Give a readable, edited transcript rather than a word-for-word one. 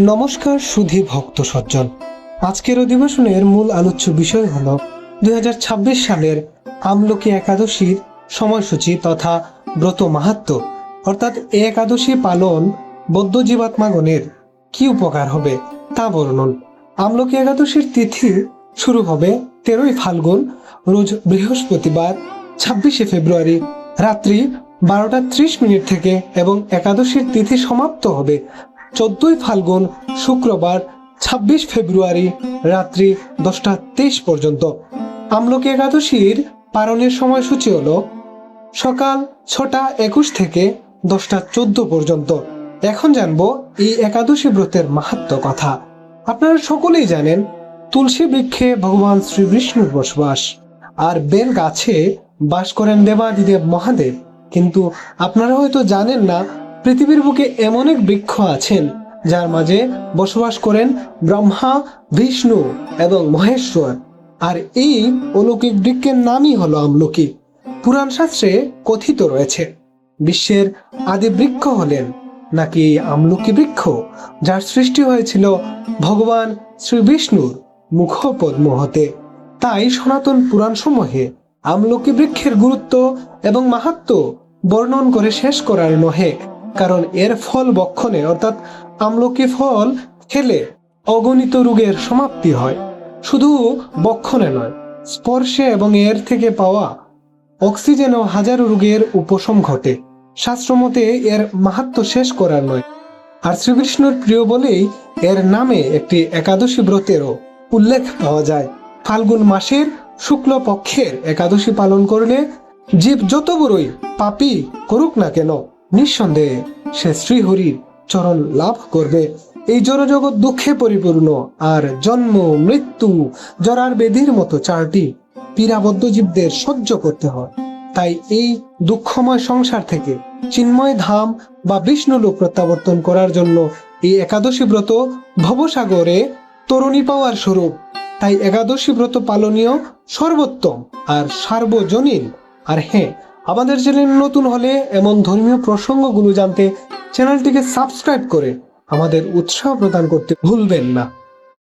নমস্কার সুধী ভক্ত সজ্জন। আজকের অধিবেশনের মূল আলোচ্য বিষয় হল 2026 সালের আমলকি একাদশীর সময়সূচি তথা ব্রত মাহাত্ম্য, অর্থাৎ এই একাদশী পালন বৌদ্ধ জীবাত্মাগণের কি উপকার হবে তা বর্ণন। আমলকি একাদশীর তিথি শুরু হবে 13ই ফাল্গুন রোজ বৃহস্পতিবার 26শে ফেব্রুয়ারি রাত্রি 12টা 30 মিনিট থেকে এবং একাদশীর তিথি সমাপ্ত হবে 14ই ফাল্গুন শুক্রবার 26 ফেব্রুয়ারি রাত্রি 10টা 23 পর্যন্ত। আমলকি একাদশীর পালনের সময়সূচি হল সকাল 6টা 21 থেকে 10টা 14 পর্যন্ত। এখন জানবো এই একাদশী ব্রতের মাহাত্ম্য কথা। আপনারা সকলেই জানেন তুলসী বৃক্ষে ভগবান শ্রী বিষ্ণুর বসবাস, আর বেল গাছে বাস করেন দেবাদিদেব মহাদেব। কিন্তু আপনারা হয়তো জানেন না পৃথিবীর বুকে এমন এক বৃক্ষ আছেন যার মাঝে বসবাস করেন ব্রহ্মা, বিষ্ণু এবং মহেশ্বর, আর এই অলৌকিক বৃক্ষের নামই হলো আমলকি। পুরাণ শাস্ত্রে কথিত রয়েছে বিশ্বের আদি বৃক্ষ হলেন নাকি আমলকি বৃক্ষ, যার সৃষ্টি হয়েছিল ভগবান শ্রী বিষ্ণুর মুখপদ্ম হতে। তাই সনাতন পুরাণ সমূহে আমলকি বৃক্ষের গুরুত্ব এবং মাহাত্ম্য বর্ণন করে শেষ করার নহে, কারণ এর ফল বক্ষণে অর্থাৎ আমলকি ফল খেলে অগণিত রোগের সমাপ্তি হয়। শুধু বক্ষণে নয়, স্পর্শে এবং এর থেকে পাওয়া অক্সিজেনও হাজারো রোগের উপশম ঘটে। শাস্ত্রমতে এর মাহাত্ম্য শেষ করার নয়। আর শ্রীবিষ্ণুর প্রিয় বলেই এর নামে একটি একাদশী ব্রতেরও উল্লেখ পাওয়া যায়। ফাল্গুন মাসের শুক্ল পক্ষের একাদশী পালন করলে জীব যত বড়ই পাপী করুক না কেন, নিঃসন্দেহে সে শ্রীহরির চরণ লাভ করবে। এই জড়জগৎ দুঃখে পরিপূর্ণ, আর জন্ম মৃত্যু জরার বেদির মতো চারটি পীড়াবদ্ধ জীবদের সহ্য করতে হয়। তাই এই দুঃখময় সংসার থেকে চিন্ময় ধাম বা বিষ্ণুলোক প্রত্যাবর্তন করার জন্য এই একাদশী ব্রত ভবসাগরে তরুণী পাওয়ার স্বরূপ। তাই একাদশী ব্রত পালনীয় সর্বোত্তম আর সার্বজনীন। আর হ্যাঁ, আমাদের চ্যানেল নতুন হলে এমন ধর্মীয় প্রসঙ্গগুলো জানতে চ্যানেলটিকে সাবস্ক্রাইব করে আমাদের উৎসাহ প্রদান করতে ভুলবেন না।